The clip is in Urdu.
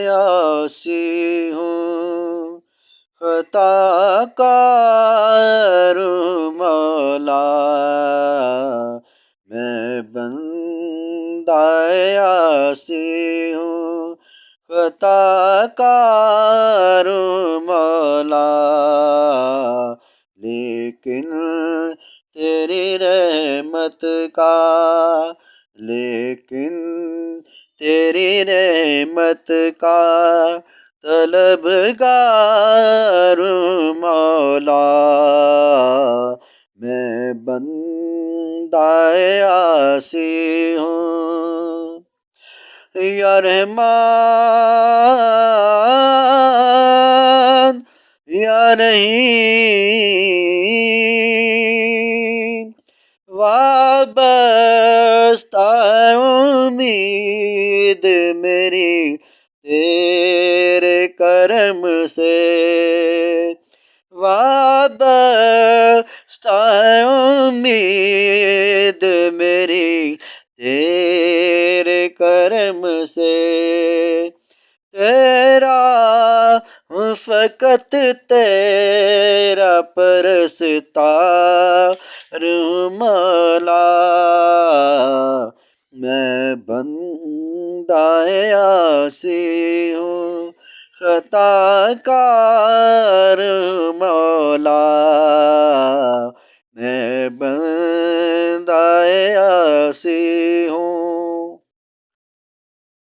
آسی ہوں، خطا کار مولا، میں بندہ آسی ہوں، خطا کار مولا، لیکن تیری رحمت کا، لیکن تیری رحمت کا طلبگار مولا، میں بندہ عاصی ہوں۔ یا رحمان یا رحیم، وابستہ امید میری تیرے کرم سے، وابستہ امید میری تیرے کرم سے، تیرا فقط تیرا پرستار مولا، میں بندہ عاصی ہوں، خطا کار مولا، میں بندہ عاصی ہوں۔